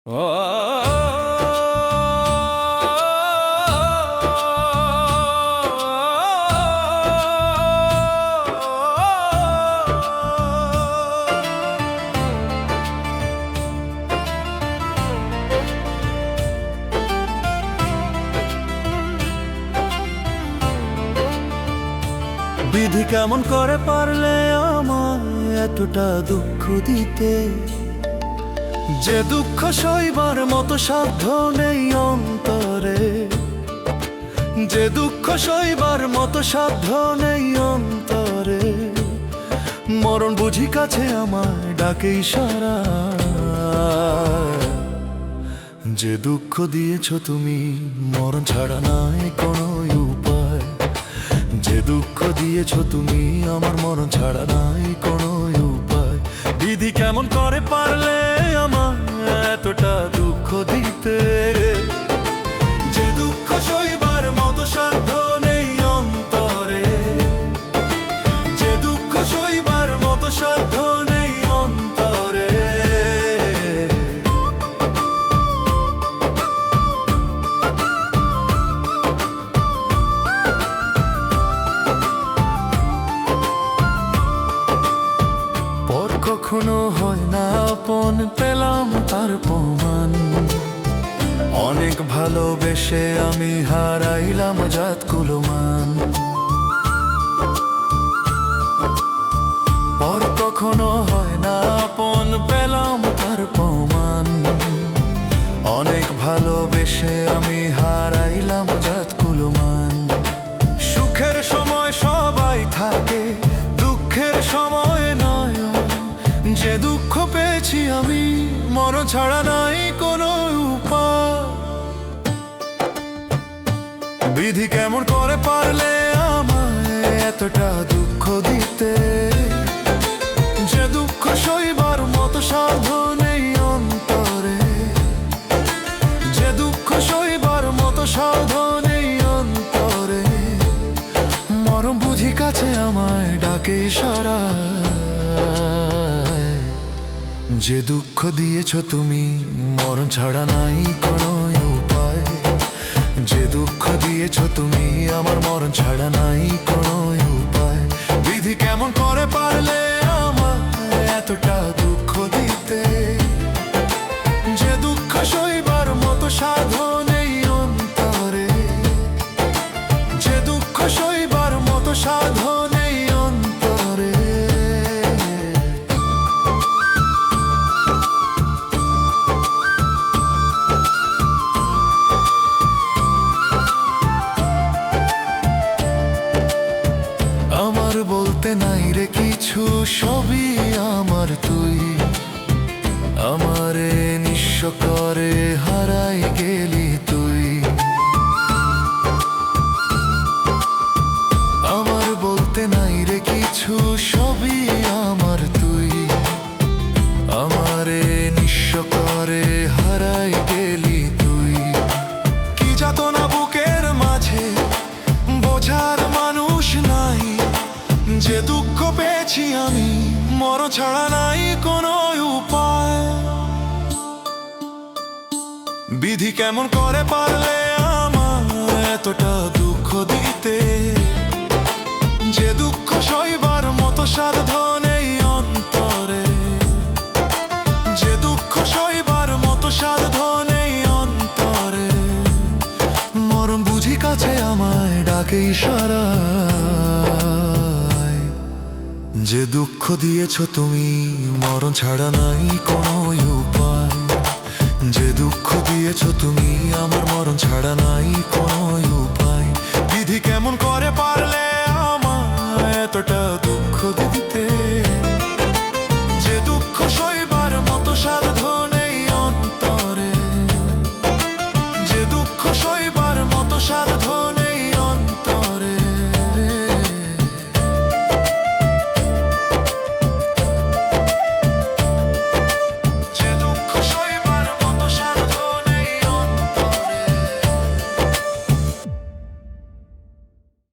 বিধি কেমন করে পারলে আমায় এতটা দুঃখ দিতে, যে দুঃখ সইবার মতো সাধ্য নেই অন্তরে, যে দুঃখ সইবার মতো সাধ্য নেই অন্তরে। মরণ বুঝি কাছে আমায় ডাকে ইশারা, যে দুঃখ দিয়েছ তুমি মরণ ছাড়া নাই কোনো উপায়, যে দুঃখ দিয়েছ তুমি আমার মরণ ছাড়া নাই কোনো উপায়। বিধি কেমন করে পারলে আমার এতটা দুঃখ দিতে, যে দুঃখ সইবার মতো সাধ্য নেই অন্তরে, যে দুঃখ সইবার মতো সাধ্য নেই অন্তরে। কখনো হয় না আপন, পেলাম তার প্রমাণ। অনেক ভালোবেসে আমি হারাইলাম জাত কুলমান। পর কখনো হয় না আপন, পেলাম তার প্রমাণ। অনেক ভালোবেসে আমি হারাইলাম জাত কুলমান। সুখের সময় সবাই থাকে, দুঃখের সময় নয়। যে দুঃখ পেয়েছি আমি মরণ ছাড়া নাই কোনো উপায়। বিধি কেমন করে পারলে আমায় এতটা দুঃখ দিতে, যে দুঃখ সইবার মতো সাধ্য নেই অন্তরে, যে দুঃখ সইবার মতো সাধ্য নেই অন্তরে। মরণ বুঝি কাছে আমায় ডাকে ইশারা, যে দুঃখ দিয়েছ তুমি মরণ ছাড়া নাই কোনো উপায়, যে দুঃখ দিয়েছ তুমি আমার মরণ ছাড়া নাই কোনো উপায়। বিধি কেমন করে পারলে আমার এতটা দুঃখ দিতে, যে দুঃখ সইবার মতো সাধ্য নেই অন্তরে, যে দুঃখ সইবার মতো সাধ্য নেই অন্তরে। আমার বলতে নাই রে কিছু, সবই আমার তুই। আমারে নিঃস্ব করে হারাই গেলি তুই। আমার বলতে নাই রে কিছু, সবই আমার তুই। আমারে নিঃস্ব করে হারাই গেলি তুই। কি যাতনা বুকের মাঝে বোঝার মানুষ নাই, যে দুঃখ পেয়েছি আমি মরণ ছাড়া নাই কোনো উপায়। বিধি কেমন করে পারলে আমার এতটা দুঃখ দিতে, যে দুঃখ সইবার মতো সাধ্য নেই অন্তরে, যে দুঃখ সইবার মতো সাধ্য নেই অন্তরে। মরণ বুঝি কাছে আমায় ডাকে ইশারা, যে দুঃখ দিয়েছ তুমি মরণ ছাড়া নাই কোনো উপায়, যে দুঃখ দিয়েছ তুমি আমার মরণ ছাড়া নাই কোনো উপায়। বিধি কেমন করে পারলে আমার এতটা